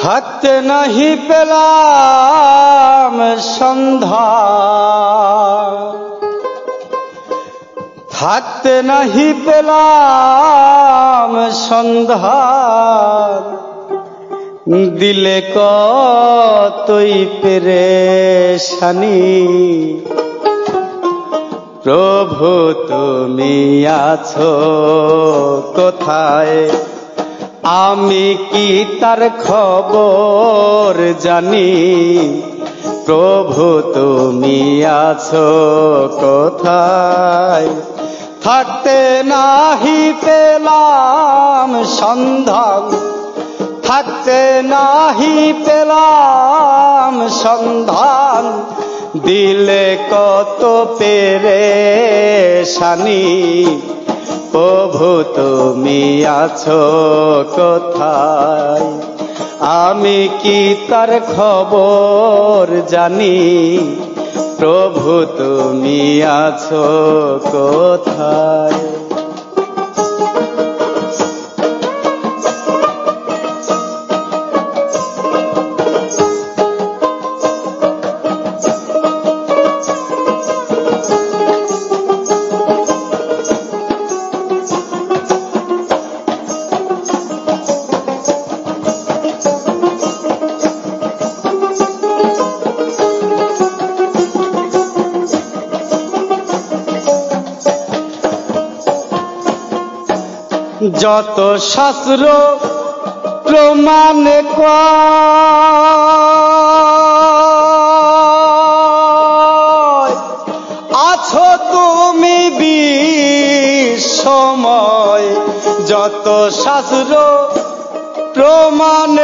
থাকতে নাহি পেলাম সন্ধ্যা, থাকতে নাহি পেলাম সন্ধ্যা, দিলে কতই পেরেশানি। প্রভু তুমি আছো কোথায়, আমি কি তার খবর জানি। প্রভু তুমি আছো কোথায়, থাকতে নাহি পেলাম সন্ধান, থাকতে নাহি পেলাম সন্ধান, দিলে কত পেরেশানি। প্রভু তুমি আছো কোথায়, আমি কি তার খবর জানি। প্রভু তুমি আছো কোথায়। যত শাস্ত্র প্রমাণ কয়, আছো তুমি বিস্ময়। যত শাস্ত্র প্রমাণ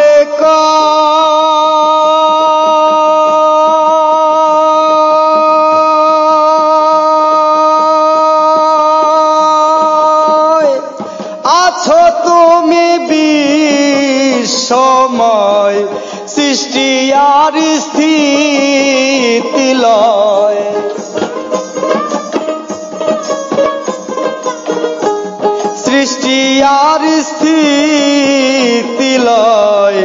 আছো তুমি বিস্ময়, সৃষ্টি আর স্থিতি লয়। সৃষ্টি আর স্থিতি লয়,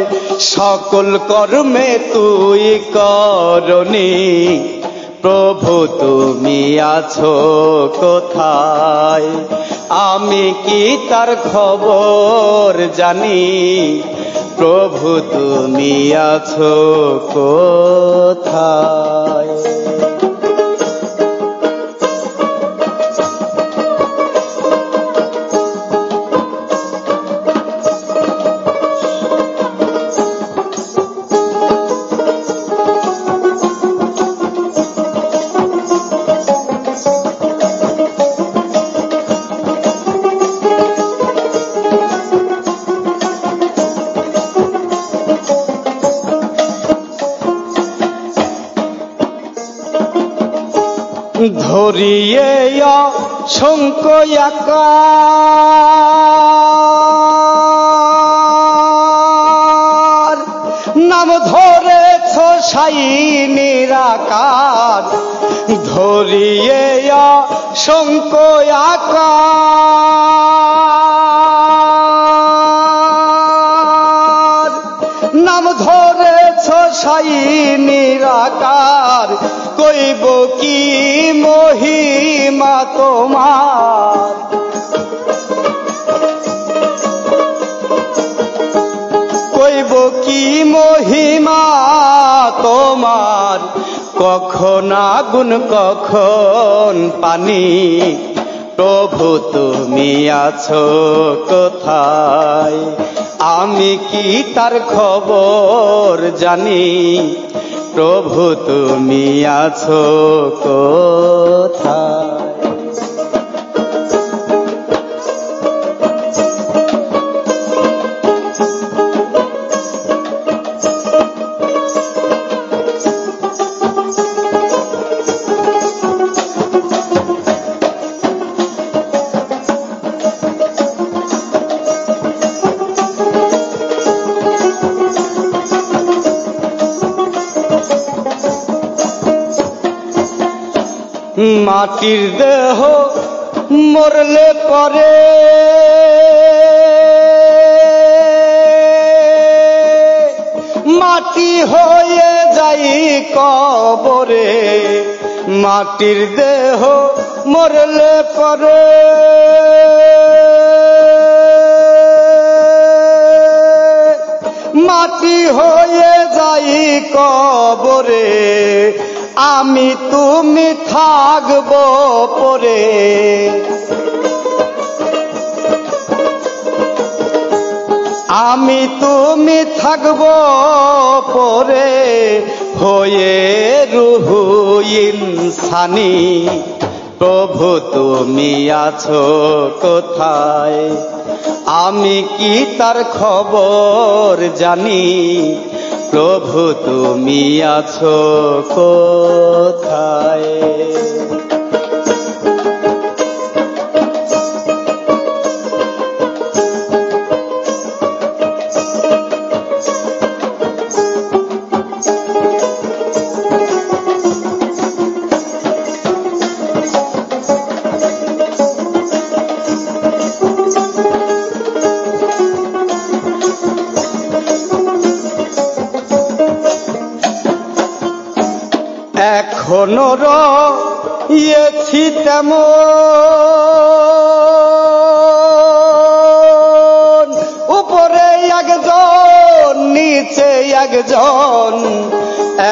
সকল কর্মে তুই করনি। প্রভু তুমি আছো কোথায়, আমি কি তার খবর জানি। প্রভু তুমি আছো কোথায়। ধরিয়ে অসংখ্য আকার, নাম ধরেছ সাই নিরাকার। ধরিয়ে অসংখ্য আকার, নাম ধরেছ সাই নিরাকার। কইব কি মহিমা তোমার, কইব কি মহিমা তোমার। কখন আগুন কখন পানি, প্রভু তুমি আছো কোথায়, আমি কি তার খবর জানি। প্রভু তুমি আছো কোথায়। মাটির দেহ মরলে পরে মাটি হয়ে যাই কবরে, মাটির দেহ মরলে পরে মাটি হয়ে যাই কবরে, আমি তুমি থাকবো পরে। আমি তুমি থাকবো পরে হয়ে রুহু ইনসানি। প্রভু তুমি আছো কোথায়, আমি কি তার খবর জানি। প্রভু তুমি আছো কোথায়। এখনো রয়েছি তেমন, উপরে একজন নিচে একজন।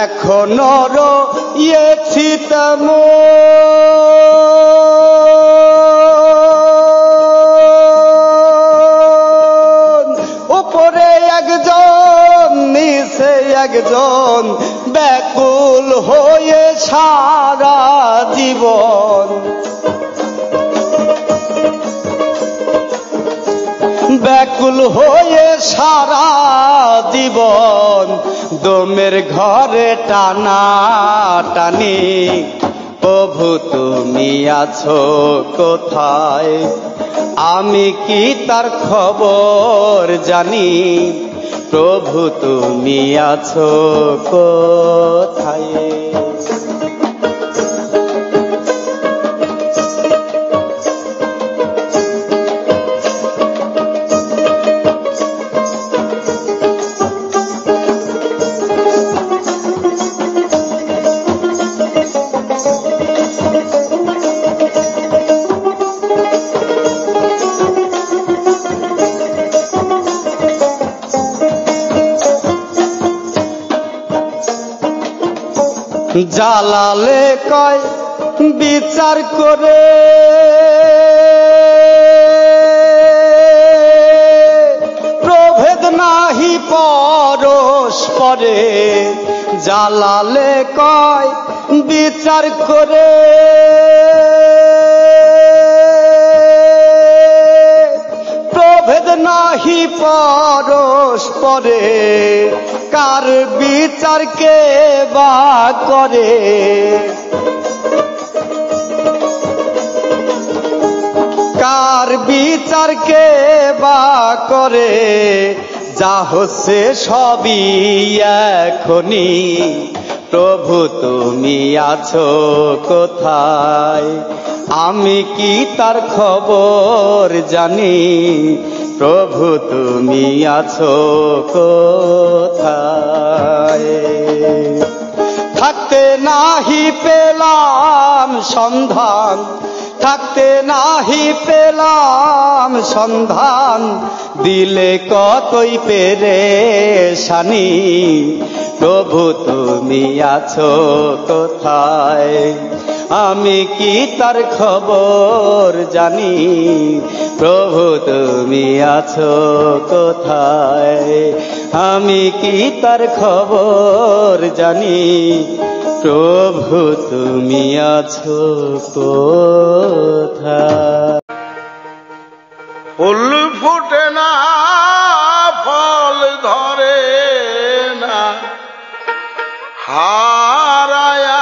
এখনো রয়েছি তেমন, উপরে একজন নিচে একজন। ব্যাকুল হয়ে সারা জীবন, ব্যাকুল হয়ে সারা জীবন। দমের ঘরে টানা টানি। প্রভু তুমি আছো কোথায়, আমি কি তার খবর জানি। প্রভু তুমি আছো কোথায়। জালালে কয় বিচার করে, প্রভেদ নাহি পরস্পরে। জালালে কয় বিচার করে, প্রভেদ নাহি পরস্পরে। কার বিচার কে বা করে, কার বিচার কে বা করে। যা হচ্ছে সবই এখনি। প্রভু তুমি আছো কোথায়, আমি কি তার খবর জানি। প্রভু তুমি আছো কোথায়। থাকতে নাহি পেলাম সন্ধান, থাকতে নাহি পেলাম সন্ধান। দিলে কতই পেরেশানি। প্রভু তুমি আছো কোথায়, আমি কি তার খবর জানি। প্রভু তুমি আছো কোথায়, আমি কি তার খবর জানি। প্রভু তুমি আছো কোথায়। ফুল ফুটে না, ফল ধরে না, হারায়াসি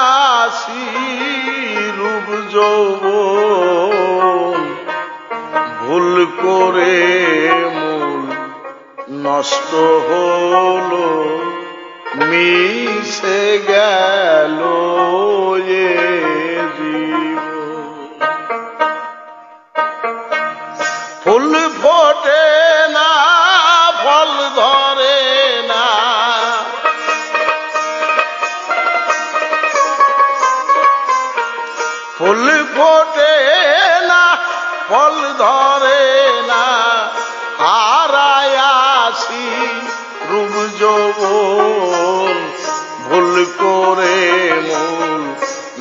রূপ যৌবন। ভুল করে মূল নষ্ট হলো, মিশে গেল এ জীবন। ফুল ফোটে না, ফল ধরে না, ফল ধরে না, হারায় আসি রূপ যৌবন, ভুল করে মূল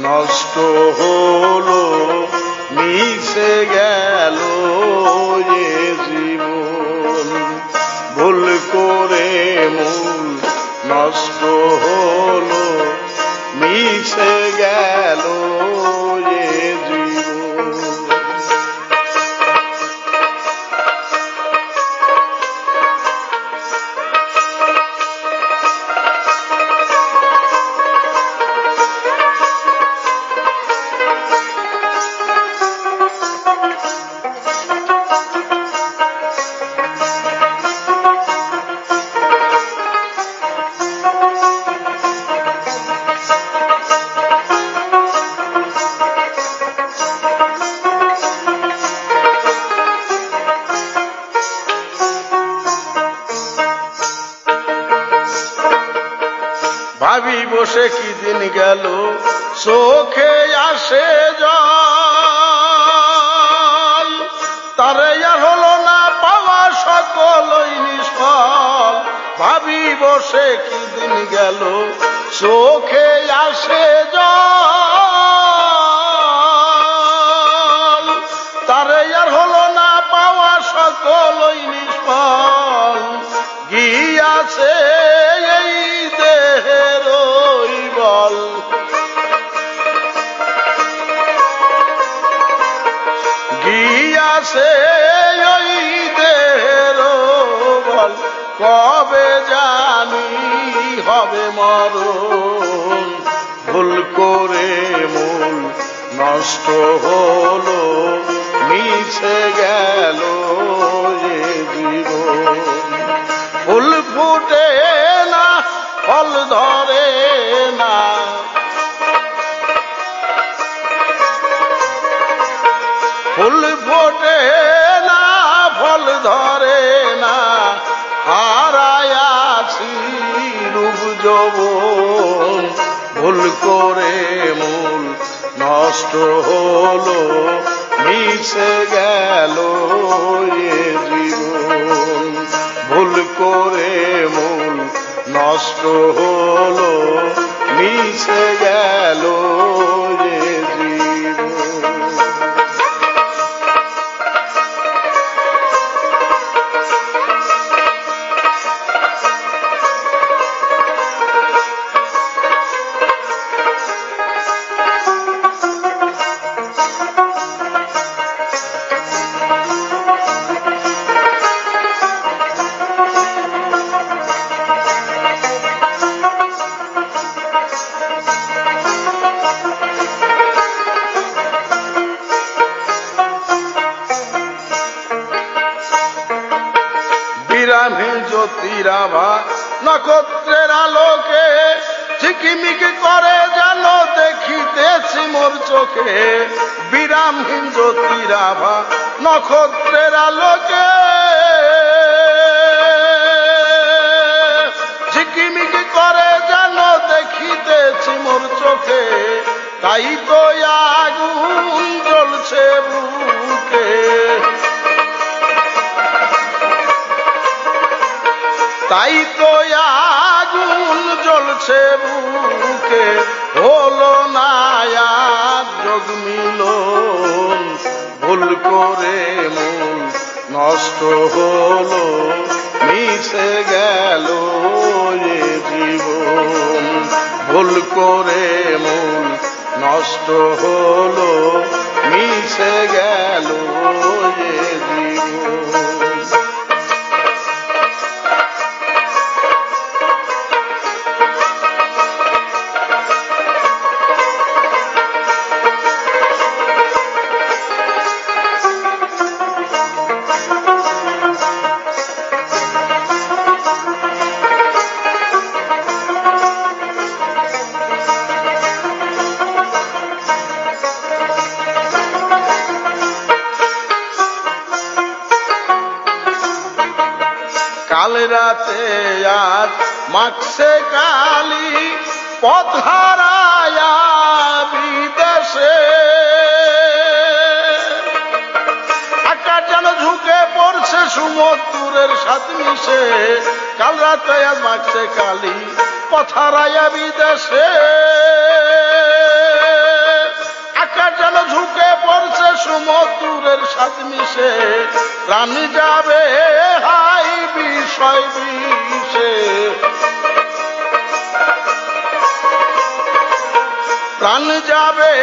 নষ্ট হলো, মিশে গেল এ জীবন। ভুল করে মূল নষ্ট হলো, মিশে গেল এ জীবন। ভাবি বসে কি দিন গেল, চোখে আসে জল, তারে আর হলো না পাওয়া সকলই নিষ্ফল। ভাবি বসে কি দিন গেল, চোখে আসে জল, তারে আর হলো না পাওয়া সকলই নিষ্ফল। গিয়াছে এই দেহের বল, গিয়াছে ওই দেহের বল, কবে জানি হবে মরণ। ভুল করে মূল নষ্ট হলো, মিশে গেল এ জীবন। ফুল ফুটে না, ফল ধরে না, ফুল ফোটে না, ফল ধরে না, হারায় আছি রূপ যৌবন। ভুল করে মূল নষ্ট হলো, মিশে গেল এ জীবন। ভুল করে মূল নষ্ট হলো, মিশে গেল এ জীবন। বিরামহীন জ্যোতিরাভা নক্ষত্রের আলোকে, ঝিকিমিকি করে যেন দেখিতেছি মোর চোখে। বিরামহীন জ্যোতিরাভা নক্ষত্রের আলোকে, ঝিকিমিকি করে যেন দেখিতেছি মোর চোখে। তাই তো আগুন জ্বলছে বুকে, তাই তো আগুন জ্বলছে বুকে। হলো না আর যোগ মিলন, ভুল করে মূল নষ্ট হলো, মিশে গেল এ জীবন। ভুল করে মূল নষ্ট হলো, মিশে গেল এ জীবন। কাল রাতে আজ মাখছে কালি, পথ হারায়া বিদেশে। সমুদ্রের সাথ মিশে, কাল রাতে আজ মাখছে কালি কথা রায়া বিদেশে। আকাশ যেন ঝুঁকে পড়ছে সমুদ্রের সাথ মিশে, প্রাণ যাবে হাই বিষয় বিষে। প্রাণ যাবে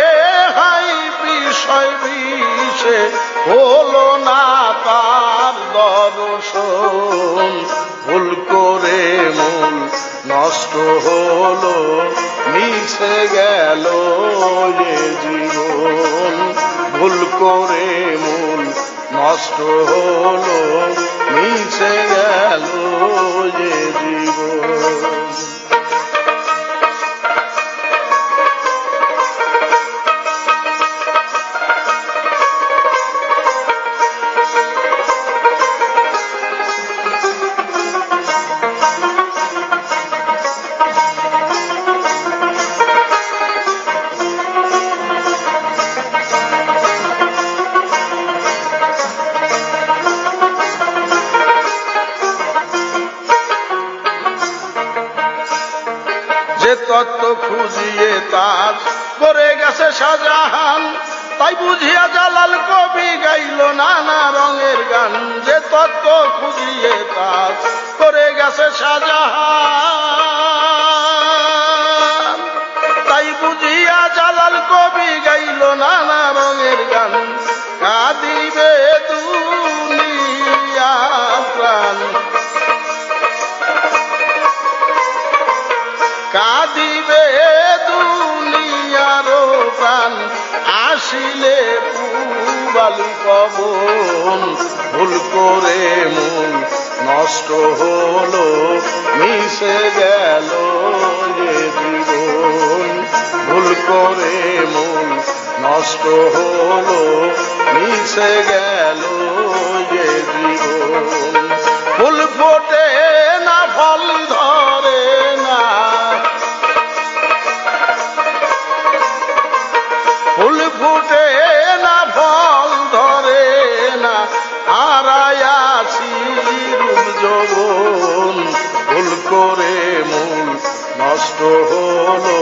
হাই বিষয় বিষে, হলো না তার দর্শন। ভুল করে মূল নষ্ট হলো, মিশে গেল এ জীবন। ভুল করে মূল নষ্ট হলো, মিশে গেল এ জীবন। যে তত্ত্ব খুঁজিয়ে তাজ করে গেছে শাহজাহান, তাই বুঝিয়া জালাল কবি গাইল নানা রঙের গান। যে তত্ত্ব খুঁজিয়ে তাজ করে গেছে শাহজাহান, তাই বুঝিয়া জালাল কবি গাইল নানা রঙের গান। কাঁদিবে দুনিয়া প্রাণ, কাঁদিবে দুনিয়ার প্রাণ, আসিলে পুবালি পবন। ভুল করে মন নষ্ট হলো, মিশে গেল এ জীবন। ভুল করে মন নষ্ট হলো, মিশে গেল এ জীবন। ফুল ফোটে না ফল ধরে না, ফুল ফুটে না ফল ধরে না, হারায়াছি রূপ যৌবন। ভুল করে মূল নষ্ট হলো,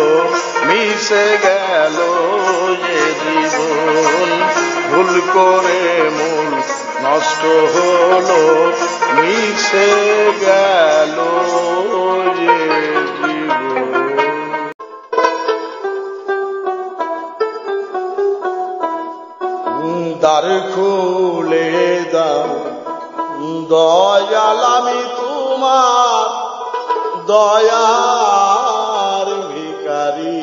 মিশে গেল এ জীবন। ভুল করে মূল নষ্ট হলো, মিশে গেল এ জীবন। দ্বার খুলে দাও দয়াল, আমি তোমার দয়ার ভিখারি।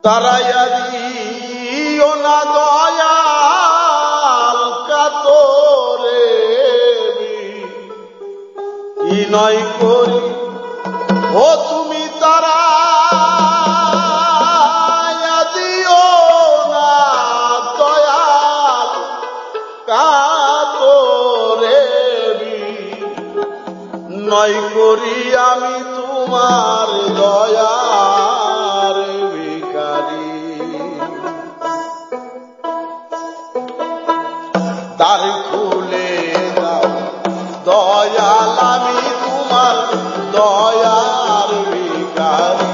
তারাইয়া দিও না দয়াল কাতরে, বিনয় করি ও তুমি তারা নয় করি আমি তোমার দয়ার ভিখারি। দ্বার খুলে দাও দয়াল, আমি তোমার দয়ার ভিখারি।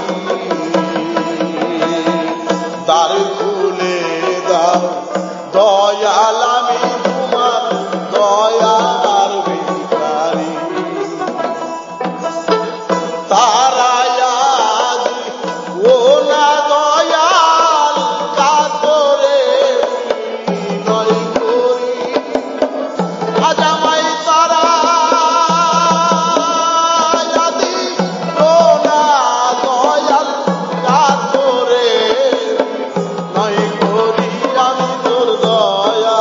দ্বার খুলে দাও দয়াল, আমি তোমার দয়ার ভিখারি। তারায়া ও না দয়াল কাতরে, বিনয় করি আজ আমায় তারা ও না দয়াল কাতরে, নয় করি আমি তোর দয়া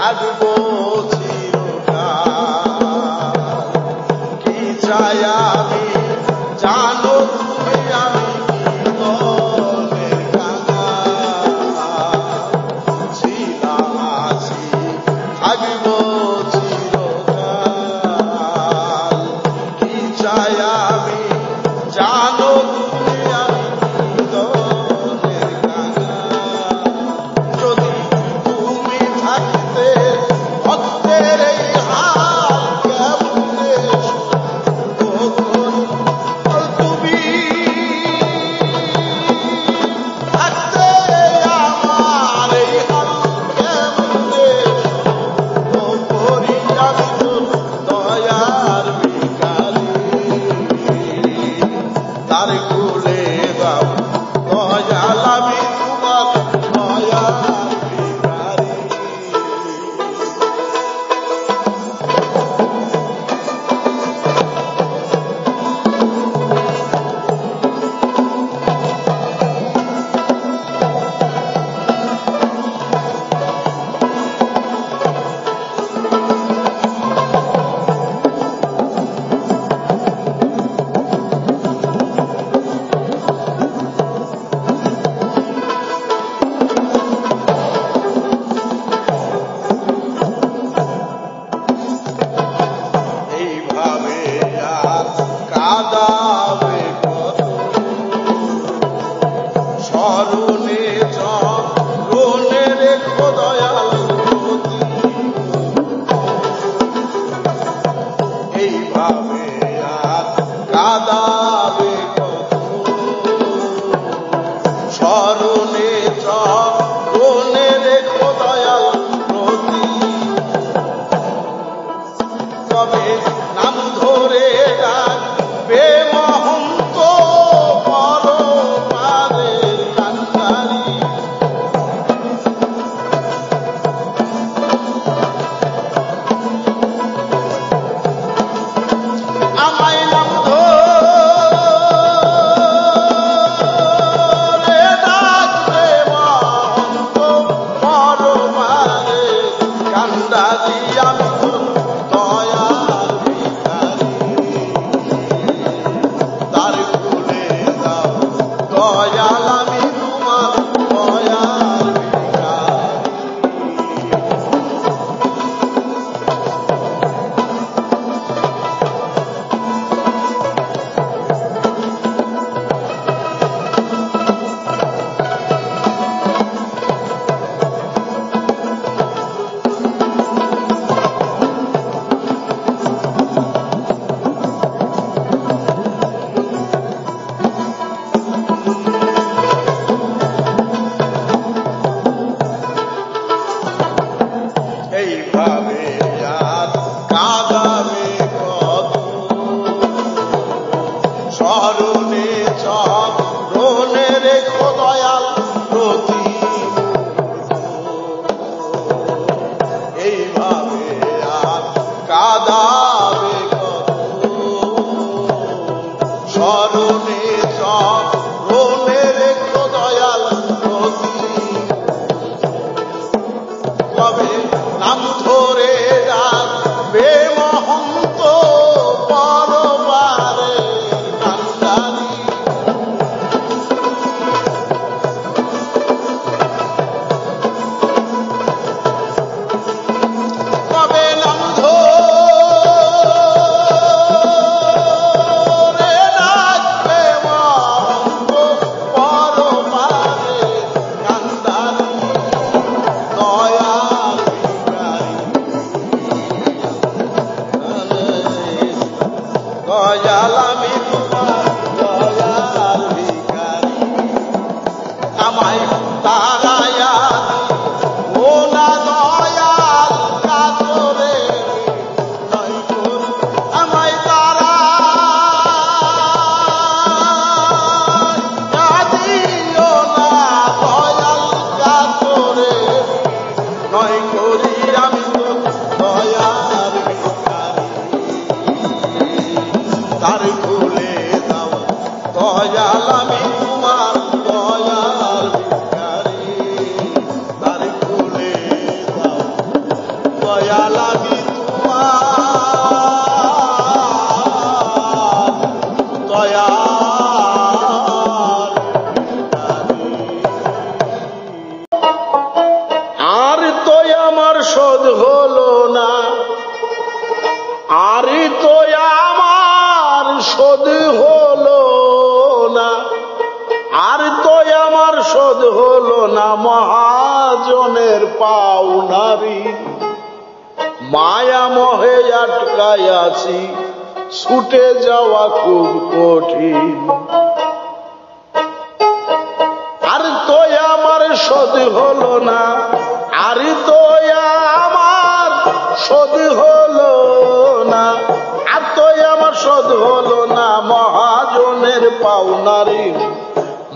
থাকবো চিরকাল। কি চাই আমি জানো তুমি, আমি মনের কাঙাল। ছিলাম আছি থাকবো চিরকাল। কি চাই আমি জানো তুমি, আমি মনের কাঙাল। যদি তুমি থাকতে ভক্তের এই হাল কেমনে তুমি থাকতে আমার এই হাল কেমনে করি আমি তো দয়ার ভিখারি। তার কুলে দাও দয়াল আমি তোমার দয়ার ভিখারি। এইভাবে আর কাঁদাবে কত, স্মরণে চরণে রেখো দয়াল প্রতি। এইভাবে আর কাঁদাবে কত, স্মরণে চরণে রেখো দয়াল প্রতি। তবে নাম ধরে ডাকবে মহন্ত পরমাদের কান্ডারি। আমায় নাম ধরে ডাকবে মহন্ত পরমাদের কান্ডারি। আমি দয়ার ভিখারি। তার কুলে দাও দয়াল আমি তোমার দয়ার ভিখারি। এইভাবে আর কাঁদাবে কত, স্মরণে চরণে রেখো দয়াল প্রতি। এইভাবে আর কাঁদাবে কত, স্মরণে চরণে রেখো দয়াল প্রতি। তবে নাম ধরে ডাকবে মহন্ত পরমাদের কান্ডারি। তবে নাম ধরে ডাকবে মহন্ত পরমাদের কান্ডারি। দয়ার ভিখারি। দয়াল আমি তোমার দয়ার ভিখারি। আমায় তারায়া ও না দয়াল কাতরে নয় করু। আমায় তারা দিও না দয়াল কাতরে নয় করি আমি তো দয়ার ভিখারি। তার দয়া লাগি তোমার দয়া আর তো আমার শোধ হলো না আর তো আমার শোধ হলো না আর তো আমার শোধ হলো না মহাজনের পাওনারি মায়া মোহে আটকায় আছি ছুটে যাওয়া খুব কঠিন আর তো আমার শোধ হলো না আর তো আমার শোধ হলো না আর তো আমার শোধ হলো না মহাজনের পাওনারি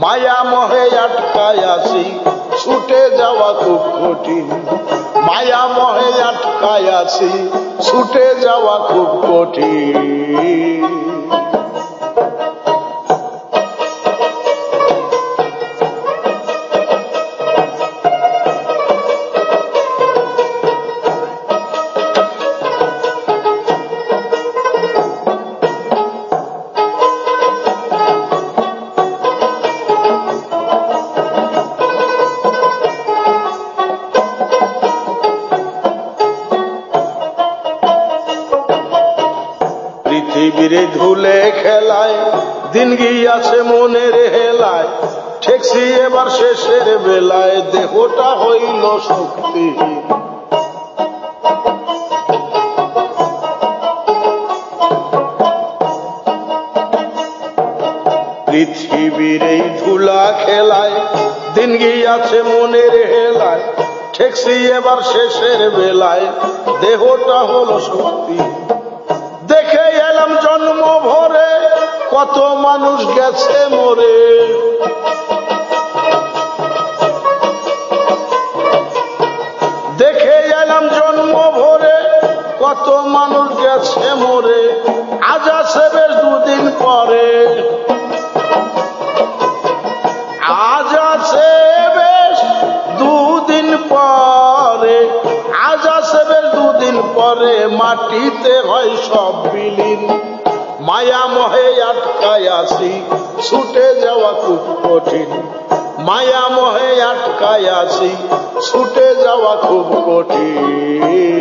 মায়া মোহে আটকায় আছি ছুটে যাওয়া খুব কঠিন মায়া মোহে আটকায় আছি ছুটে যাওয়া খুব কঠিন পৃথিবীর ধুলে খেলায় দিন গিয়াছে মনের হেলায় ঠেকছি এবার শেষের বেলায় দেহটা হইল শক্তিহীন পৃথিবীর এই ধুলা খেলায় দিন গিয়াছে মনের হেলায় ঠেকছি এবার শেষের বেলায় দেহটা হলো শক্তিহীন দেখে এলাম জন্ম ভরে কত মানুষ গেছে মরে দেখে এলাম জন্ম ভরে কত মানুষ গেছে মরে আজ আছে বেশ দুদিন পরে আজ আছে বেশ দুদিন পরে আজ আছে বেশ দুদিন পরে মাটিতে হয় সব বিলীন মায়া মোহে আটকায় আছি ছুটে যাওয়া খুব কঠিন মায়া মোহে আটকায় আছি ছুটে যাওয়া খুব কঠিন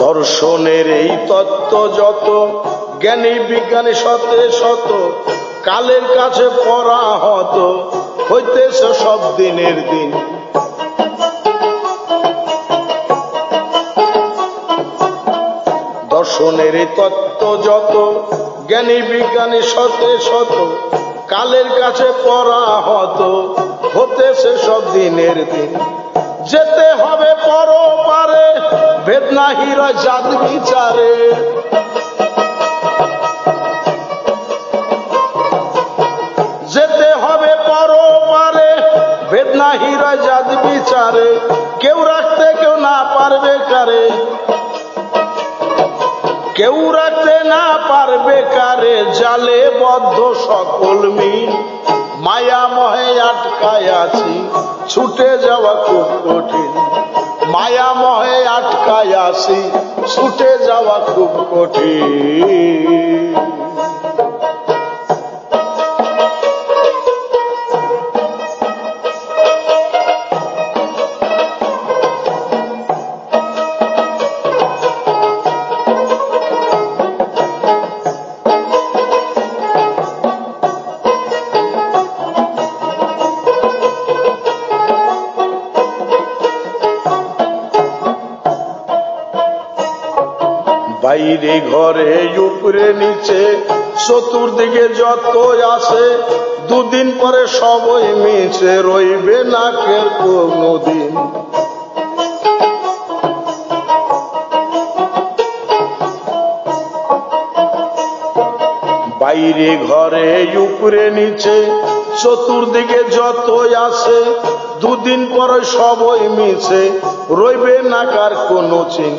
দর্শনের এই তত্ত্ব যত জ্ঞানী বিজ্ঞানী শতে শত কালের কাছে পড়া হতো হইতেছে সব দিনের দিন দর্শনের এই তত্ত্ব যত জ্ঞানী বিজ্ঞানী শতে শত কালের কাছে পড়া হতো হতেছে সব দিনের দিন যেতে হবে পরপারে বেদনা হিরা জাত বিচারে যেতে হবে পরপারে বেদনা হিরা জাত বিচারে কেউ রাখতে কেউ না পারবে কারে কেউ রাখতে না পারবে কারে জালে বদ্ধ সকল মিল মায়া মোহে আটকায় আছি ছুটে যাওয়া খুব কঠিন মায়া মোহে আটকায় আছি ছুটে যাওয়া খুব কঠিন বাইরে ঘরে উপরে নিচে চতুর্দিকে যত আছে দুদিন পরে সবই মিছে রইবে না কেউ কোনদিন বাইরে ঘরে উপরে নিচে চতুর্দিকে যতই আছে দুদিন পরে সবই মিছে রইবে না কার কোনো চিন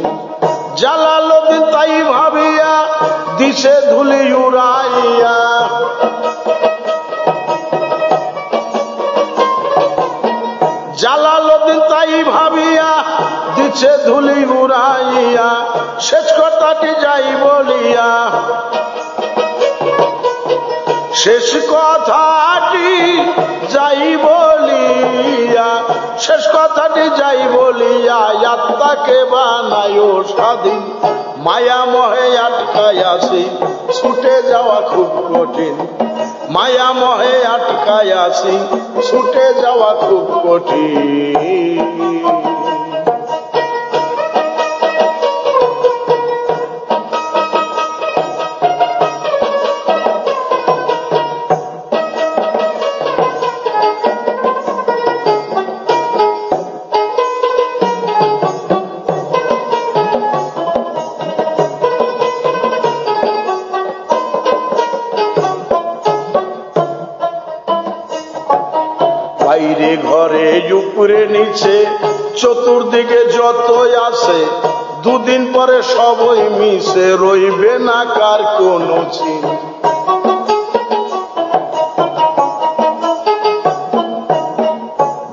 জালালউদ্দিন তাই ভাবিয়া দিছে ধুলি উড়াইয়া জালালউদ্দিন তাই ভাবিয়া দিছে ধুলি উড়াইয়া শেষ কথাটি যাই বলিয়া শেষ কথাটি যাই বলিয়া শেষ কথাটি যাই বলিয়া আত্মাকে বানায় স্বাধীন মায়া মোহে আটকায় আছি ছুটে যাওয়া খুব কঠিন মায়া মোহে আটকায় আছি ছুটে যাওয়া খুব কঠিন বাইরে ঘরে উপরে নিচে চতুর্দিকে যতই আছে দুদিন পরে সবই মিশে রইবে না কার কোনো চিন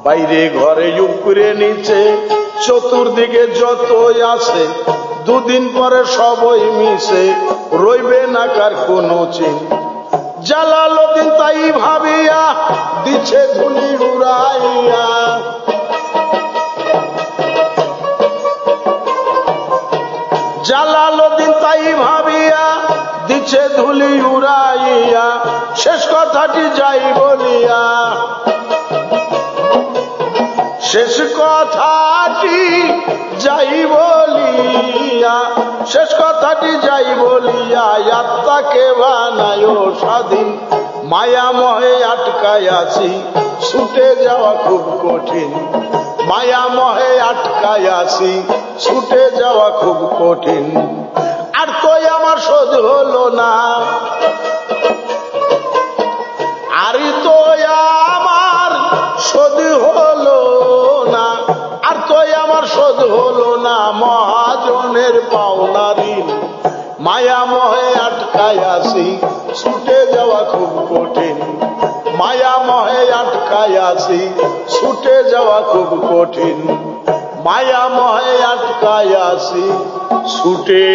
বাইরে ঘরে উপরে নিচে চতুর্দিকে যতই আছে দুদিন পরে সবই মিশে রইবে না কার কোনো চিন জালালউদ্দিন তাই ভাবিয়া দিছে ধুলি উড়াইয়া জালালউদ্দিন তাই ভাবিয়া দিছে ধুলি উড়াইয়া শেষ কথাটি যাই বলিয়া শেষ কথাটি যাই বলিয়া শেষ কথাটি যাই বলিয়া আত্মাকে বানায় স্বাধীন মায়া মোহে আটকায় আছি ছুটে যাওয়া খুব কঠিন মায়া মোহে আটকায় আছি ছুটে যাওয়া খুব কঠিন আর তোই আমার শোধ হলো না আর তোই আমার শোধ হলো না আর তোই আমার শোধ হলো না মহাজনের পাওনা ঋণ মায়া মোহে আটকায় আছি ছুটে যাওয়া খুব কঠিন মায়া মোহে আটকায় আছি ছুটে যাওয়া খুব কঠিন মায়া মোহে আটকায় আছি ছুটে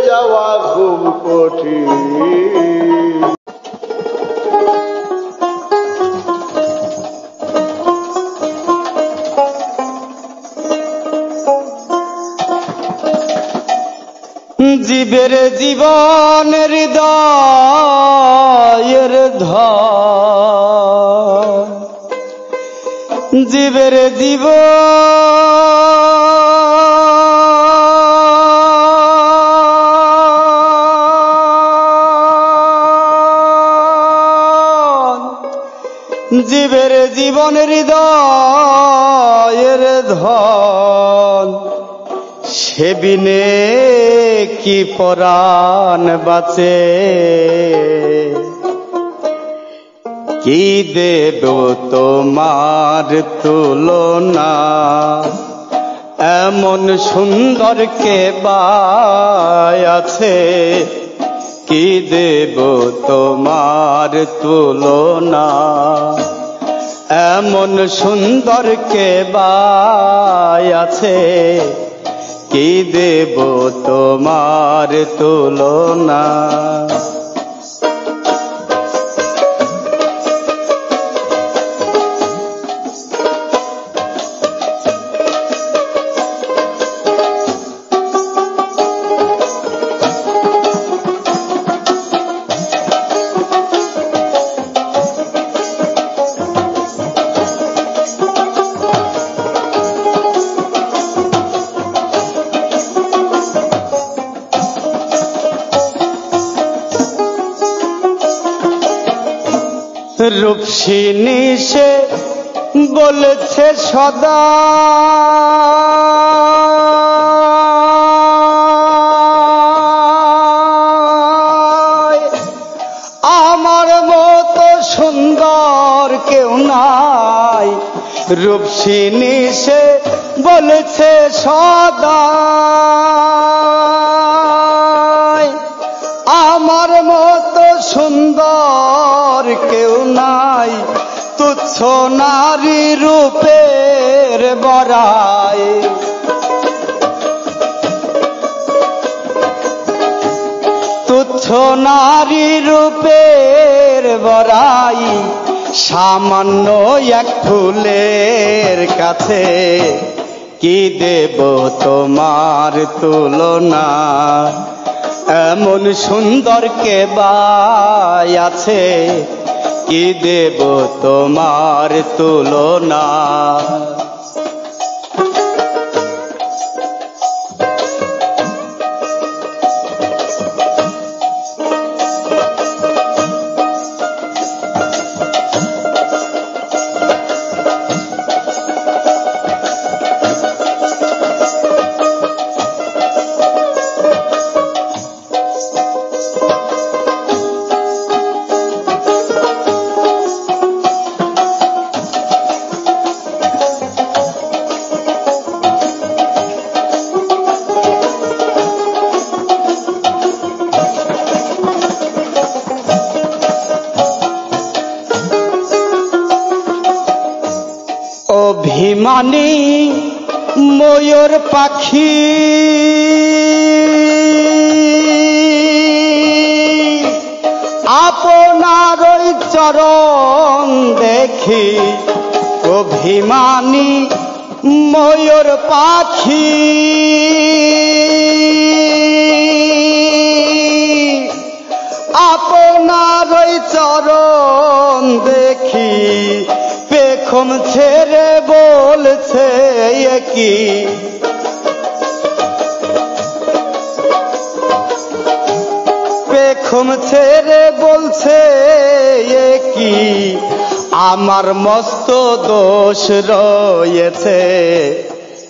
যাওয়া খুব কঠিন জীবের জীবন হৃদয়ের ধন জীবের জীবের জীবন হৃদয়ের ধন সে বিনে কি পরাণ বাঁচে কি দেব তোমার তুলনা এমন সুন্দর কে আছে কি দেব তোমার তুলনা এমন সুন্দর কে আছে কি দেব তোমার তুলনা রূপসিনী সে বলেছে সদা সুন্দর কেউ নাই। রূপসিনী সে বলেছে সদা, আমার মতো সুন্দর কেউ নাই। তুচ্ছ নারী রূপের বড়াই, তুচ্ছ নারী রূপের বড়াই। সামান্য এক ফুলের কাছে কি দেব তোমার তুলনা। এমন সুন্দর কে বাই আছে, কি দেব তোমার তুলনা। অভিমানী ময়ূর পাখি আপনার ওই চরণ দেখি। অভিমানী ময়ূর পাখি আপনার ওই চরণ দেখি। পেখম ছেড়ে বলছে কি, পেখম ছেড়ে বলছে কি, আমার মস্ত দোষ রয়েছে।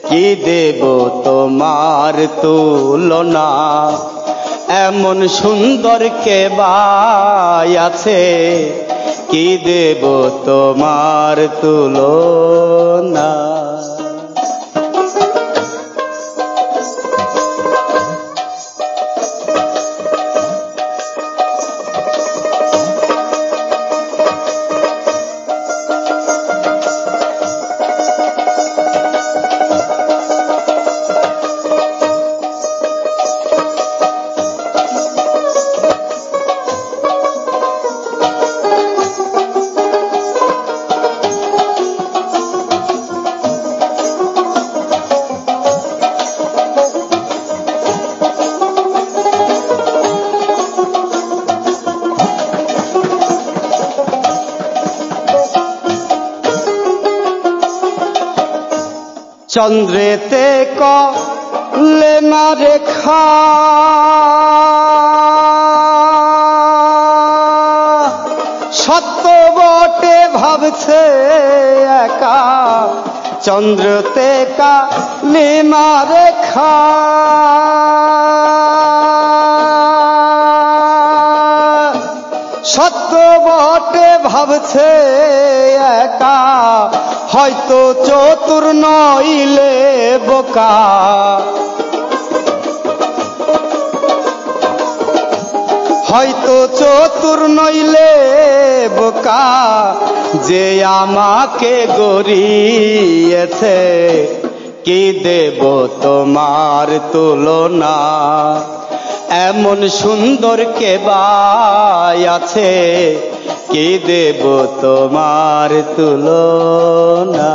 কি দেব তোমার তুলনা। এমন সুন্দর কে বাই আছে, কি দেব তোমার তুলনা। চন্দ্রেতে কলেমা রেখা সত্য বটে ভাবছে একা। চন্দ্রতে কালিমা রেখা সত্য বটে ভাবছে একা। হয়তো চতুর নইলে বোকা, হয়তো চতুর নইলে বোকা। যে আমাকে গড়িয়েছে, কি দেব তোমার তুলনা। এমন সুন্দর কে বাই আছে, কি দেব তোমার তুলনা।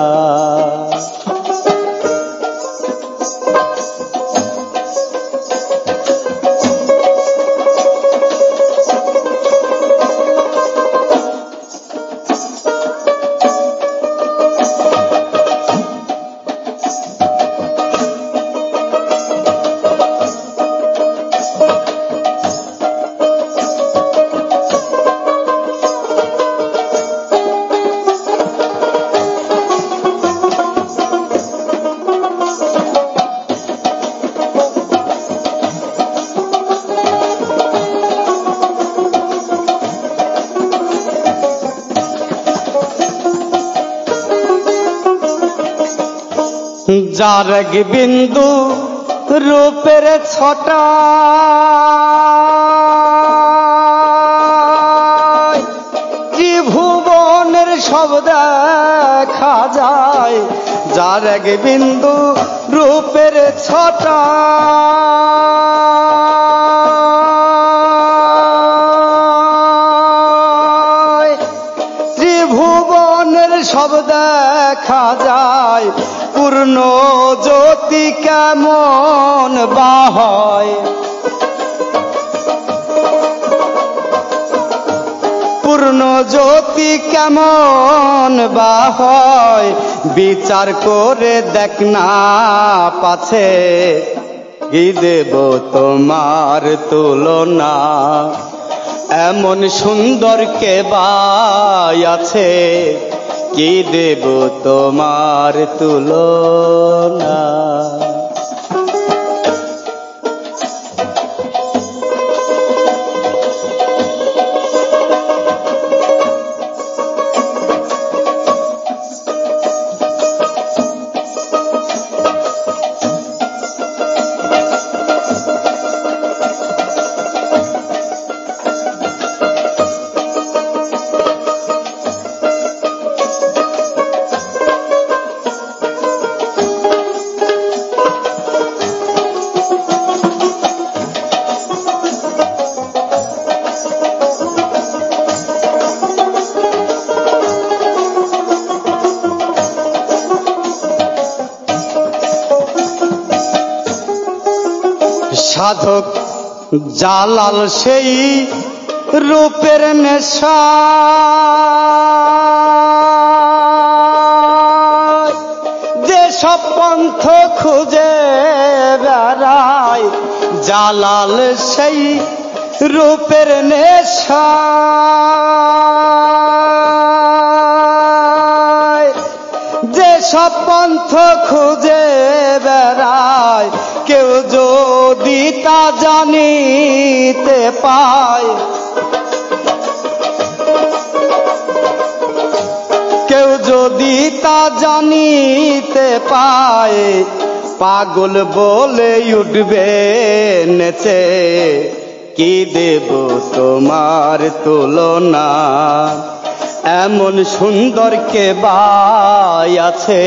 যার এক বিন্দু রূপের ছটা ত্রিভুবনের সব দেখা যায়, যার এক বিন্দু রূপের ছটা ত্রিভুবনের সব দেখা যায়, পূর্ণ জ্যোতি কেমন বা হয়, পূর্ণ জ্যোতি কেমন বা হয়, বিচার করে দেখ না পাছে, কি দেব তোমার তুলনা, এমন সুন্দর কে বা আছে, কি দেব তোমার তুলনা। সাধক জালাল সেই রূপের নেশা, যে সব পন্থ খুঁজে বেড়ায়, জালাল সেই রূপের নেশা, যে সব পন্থ খুঁজে বেড়ায়, কেউ যদি তা জানিতে পায়, কেউ যদি তা জানিতে পায়, পাগল বলে উঠবে নেচে, কি দেব তোমার তুলনা, এমন সুন্দর কে বা আছে,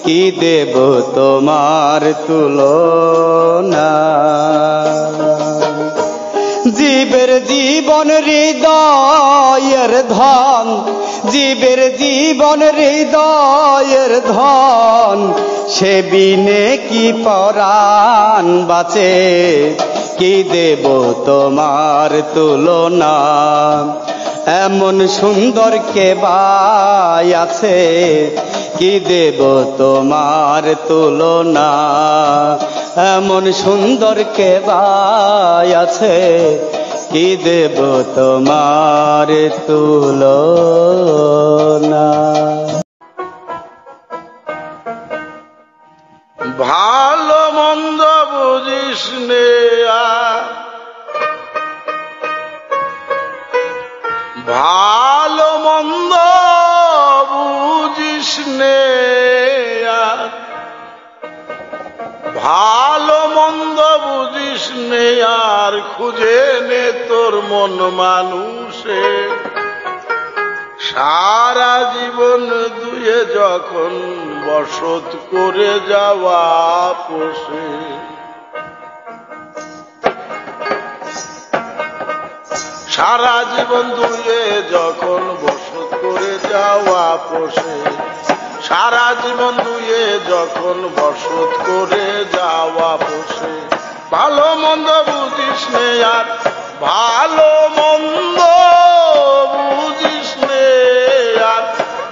কি দেব তোমার তুলনা। জীবের জীবন হৃদয়ের ধন, জীবের জীবন হৃদয়ের ধন, সে বিনে কি পরাণ বাঁচে, কি দেব তোমার তুলনা, এমন সুন্দর কে বা আছে, কি দেব তোমার তুলনা, এমন সুন্দর কে বা আছে, কি দেব তোমার তুলনা। ভালো মন্দ বুঝিস নে ভালো মন্দ বুঝিস নে, ভালো মন্দ বুঝিস নে আর খুঁজে নে তোর মন মানুষে, সারা জীবন দুয়ে যখন বসত করে যাওয়া পোষে, সারা জীবন দুয়ে যখন বসত করে যাওয়া পোষে, সারা জীবন দুয়ে যখন বসত করে যাওয়া পোষে, ভালো মন্দ বুঝিস নে আর ভালো মন্দ বুঝিস নে আর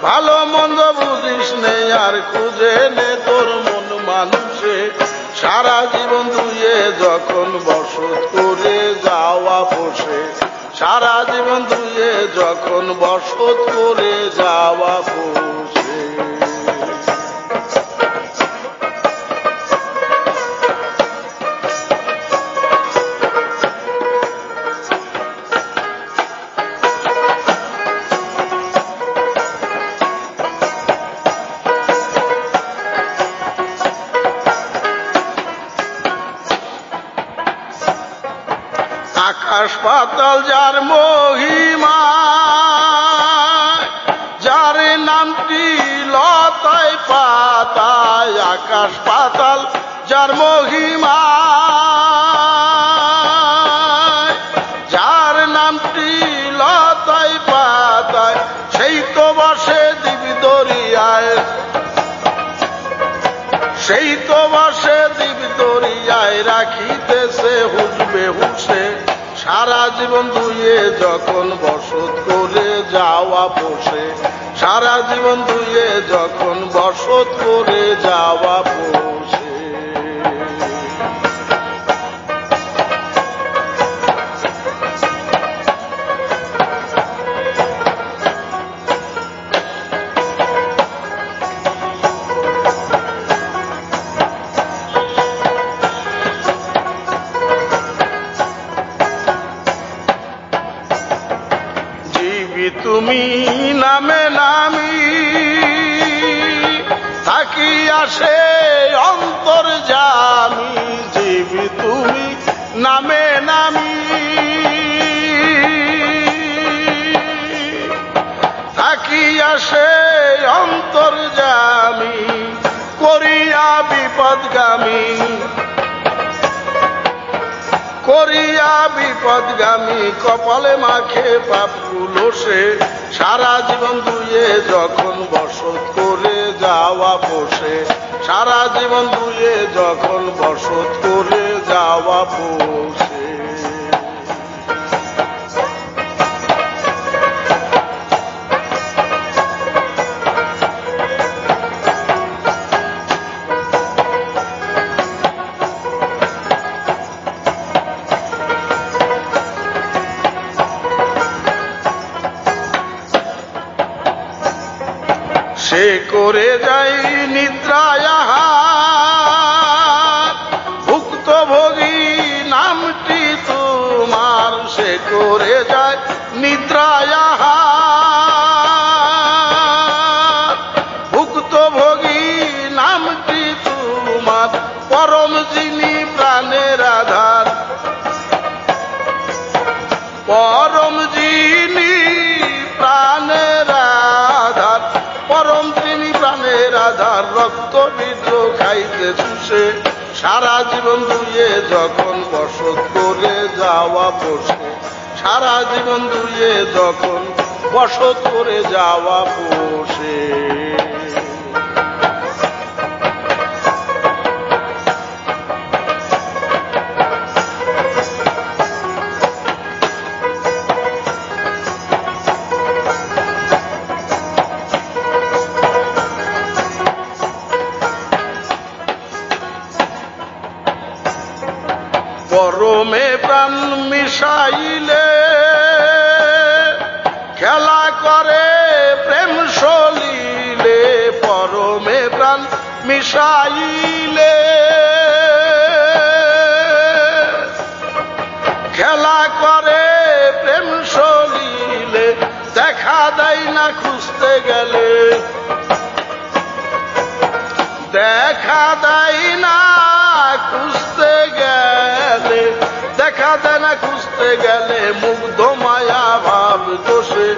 ভালো মন্দ বুঝিস নে আর খুঁজে নে তোর মন মানুষে, সারা জীবন দুয়ে যখন বসত করে যাওয়া পোষে, সারা জীবন দুয়ে যখন বসত করে যাওয়া পোষে। পাতাল যার মহিমা, যার নামটি লতায় পাতায় আকাশ পাতাল যার মহিমা, যার নামটি লতায় পাতায় সেই তো বসে দিবি দরিয়ায়, সেই তো বসে দিবি দরিয়ায় রাখিতেছে হুসবে হুসে। সারা জীবন ধুয়ে যখন বসত করে যাওয়া পোষে, সারা জীবন ধুয়ে যখন বসত করে যাওয়া পোষে। তুমি নামে নামি থাকি আসে অন্তর জামি, জীবি তুমি নামে নামি থাকি আসে অন্তর জামি, করিয়া বিপদগামী, করিয়া বিপদগামী কপালে মাখে পাপগুলো সে। সারা জীবন ধুয়ে যখন বসত করে যাওয়া পোষে, সারা জীবন ধুয়ে যখন বসত করে যাওয়া পোষে। সে করে যাই নিদ্রায় ভুক্তভোগী নামটি তোমার, সে করে যায় নিদ্রায় ভুক্তভোগী নামটি তোমার, পরম যিনি প্রাণের আধার, পরম যিনি প্রাণের আধার, পরম তিনি প্রাণের আধার, রক্ত বীর্য খাইতে চুষে। সারা জীবন ধুয়ে যখন বসত করে যাওয়া পোষে, সারা জীবন ধুয়ে যখন বসত করে যাওয়া পোষে। পরমে প্রাণ মিশাইলে খেলা করে প্রেম সলিলে, পরমে প্রাণ মিশাইলে খেলা করে প্রেম সলিলে, দেখা দেয় না খুঁজতে গেলে, দেখা দেয় না খুঁজতে গেলে, দেখা দেয় না খুঁজতে গেলে মুগ্ধ মায়া ভাব দোষে।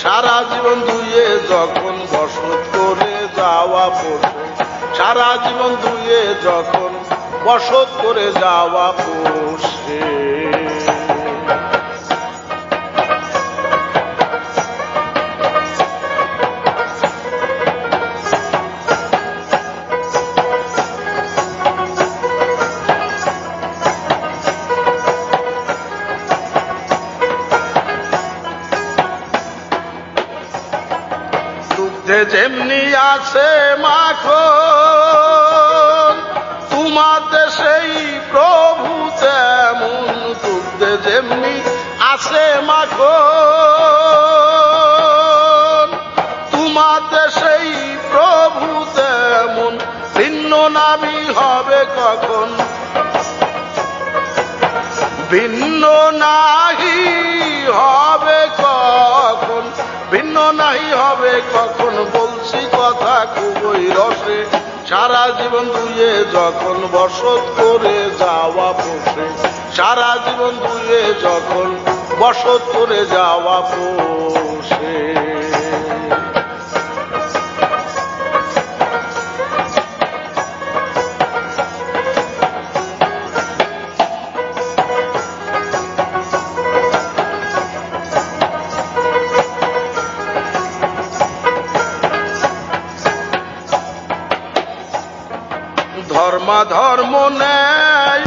সারা জীবন ধুয়ে যখন বসত করে যাওয়া পোষে, সারা জীবন ধুয়ে যখন বসত করে যাওয়া পোষে। যেমনি আছে মাখন তোমাতে সেই প্রভু তেমন, দুধে যেমনি আছে মাখন তোমাতে সেই প্রভু তেমন, ভিন্ন নামি হবে কখন, ভিন্ন নাহি হবে কখন, ভিন্ন নাহি হবে কখন, বলছি কথা খুবই রসে। সারা জীবন ধুয়ে যখন বসত করে যাওয়া পোষে, সারা জীবন ধুয়ে যখন বসত করে যাওয়া পোষে। ধর্ম নেয়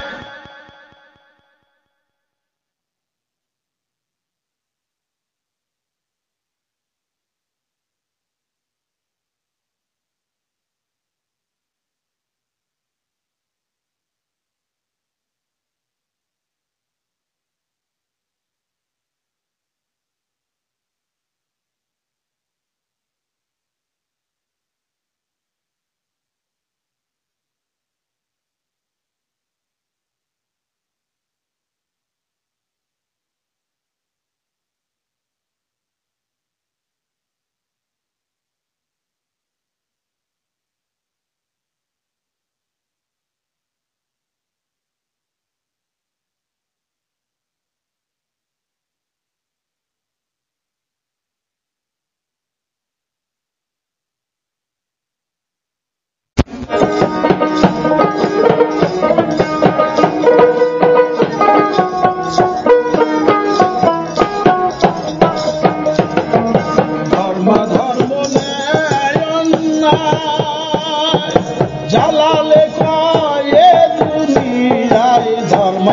জালালে কয়ে দুনিয়ায় ধর্ম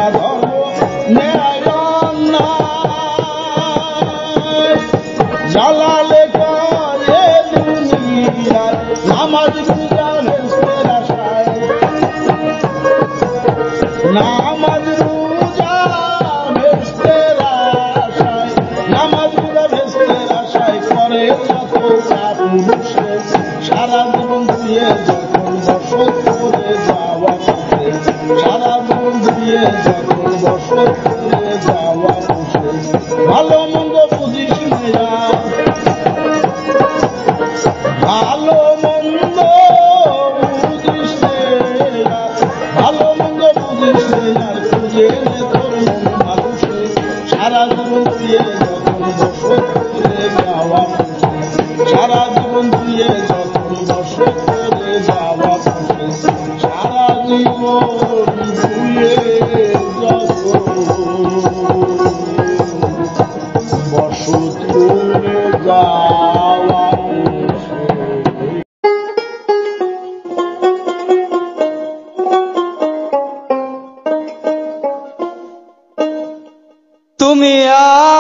ন্যায় জালালে কয়ে দুনিয়ায় নামাজ পূজা ভেস্তের আশায় নামাজ পূজা ভেস্তের আশায় নামাজ পূজা ভেস্তের আশায় করে যত পুরুষে সারা জীবন দিয়ে যখন বসত করে যাওয়া পোষে সারা জীবন দিয়ে যখন বসত করে যাওয়া পোষে ভালো মন্দ বুঝিস না ভালো মন্দ বুঝিস না ভালো মন্দ বুঝিস না খুঁজে তোর মন মানুষে সারা জীবন দিয়ে যখন বসত করে যাওয়া পোষে সারা জীবন দিয়ে যখন বসত করে যাওয়া পোষে সারা জীবন দিয়ে যখন বসত করে যাওয়া তুমি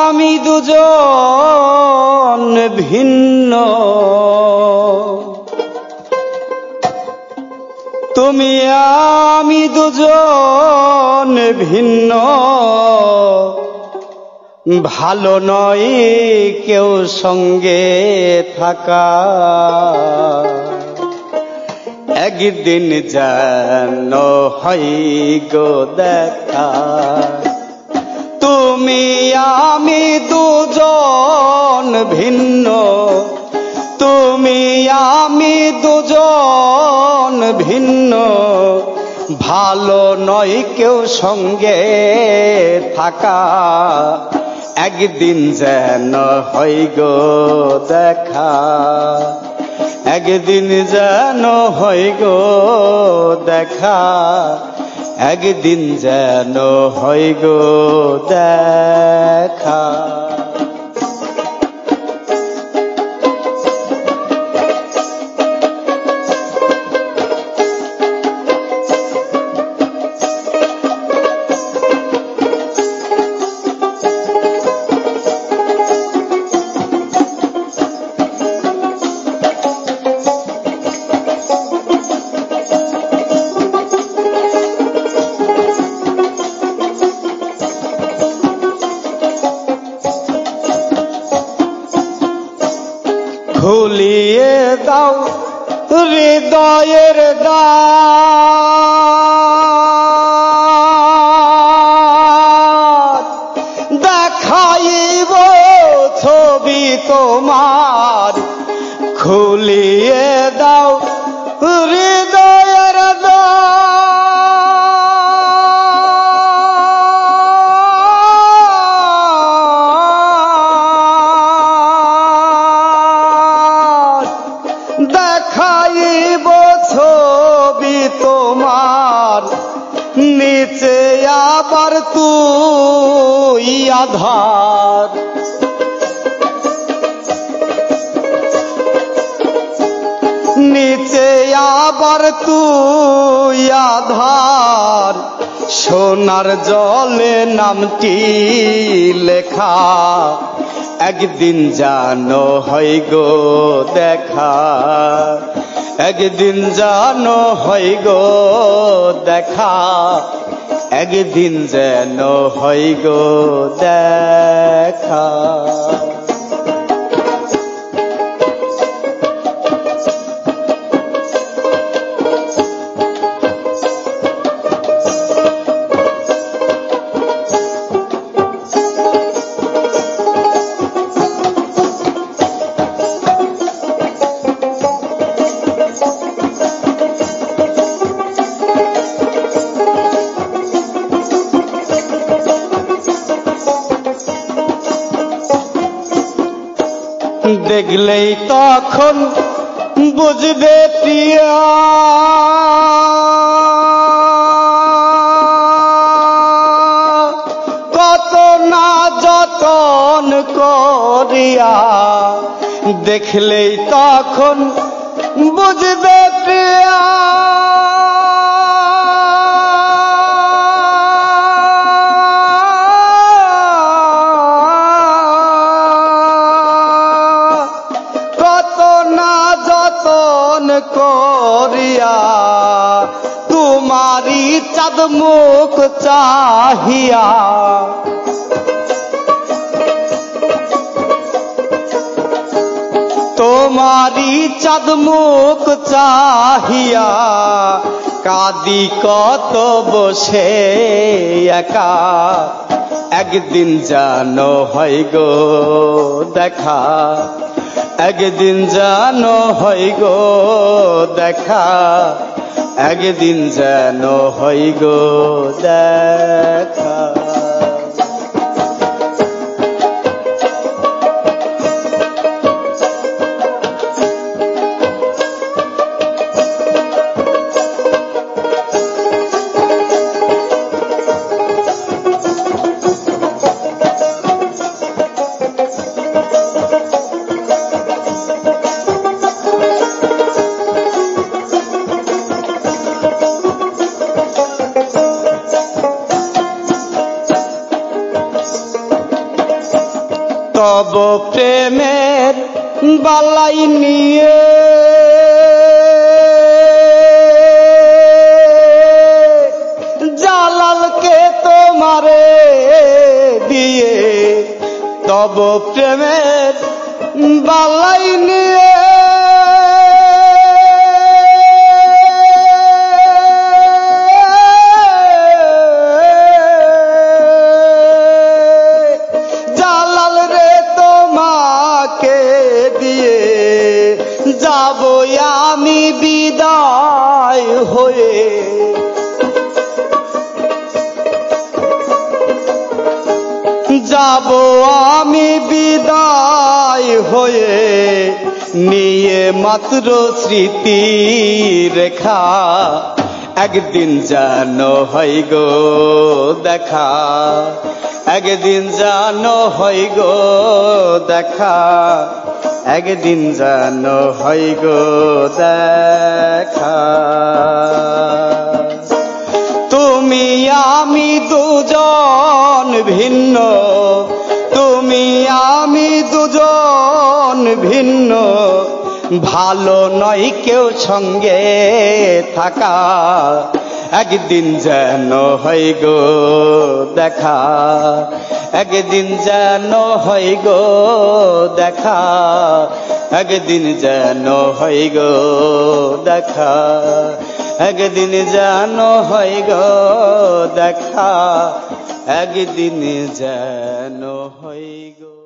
আমি দুজন ভিন্ন তুমি আমি দুজন ভিন্ন ভালো নয় কেউ সঙ্গে থাকা একদিন যেন হয় গো দেখা তুমি আমি দুজন ভিন্ন তুমি আমি দুজন ভিন্ন ভালো নয় কেউ সঙ্গে থাকা একদিন যেন হয় গো দেখা একদিন যেন হয় গো দেখা একদিন যেন হয় গো দেখা খুলিয়ে দাও হৃদয়ের দ্বার দেখাইব ছবি তোমার খুলিয়ে দাও হৃদয়ের দ্বার দেখাইব ছবি তোমার, নিচে আবার তুই আধার। নিচে আবার তুই আধার, সোনার জলে নামটি লেখা, একদিন জানো হয় গো দেখা, একদিন জানো হয় গো দেখা, একদিন যেন হয় গো দেখা। দেখলেই তখন বুঝবে প্রিয়া, কত না যতন করিয়া। দেখলেই তখন বুঝবে প্রিয়া, করিয়া তোমারি চাঁদ মুখ চাহিয়া। তোমারি চাঁদ মুখ চাহিয়া, কাঁদি কত বসে একা, একদিন জানো হয় গো দেখা, একদিন জানো হয় গো দেখা, একদিন যেন হয় গো দেখা। তব প্রেমের বালাই নিয়ে জালালকে তোমারে দিয়ে, তব প্রেমের বালাই নিয়ে যাব আমি বিদায় হয়ে। যাব আমি বিদায় হয়ে, নিয়ে মাত্র স্মৃতি রেখা, একদিন জানো হয় গো দেখা, একদিন জানো হয় গো দেখা, একদিন জানো হয় গো দেখা। তুমি আমি দুজন ভিন্ন, তুমি আমি দুজন ভিন্ন, ভালো নয় কেউ সঙ্গে থাকা, একদিন যেন হয় গো দেখা, একদিন যেন হয় গো দেখা, একদিন যেন হয় গো দেখা, একদিন যেন হয় গো দেখা, একদিন যেন হয় গো।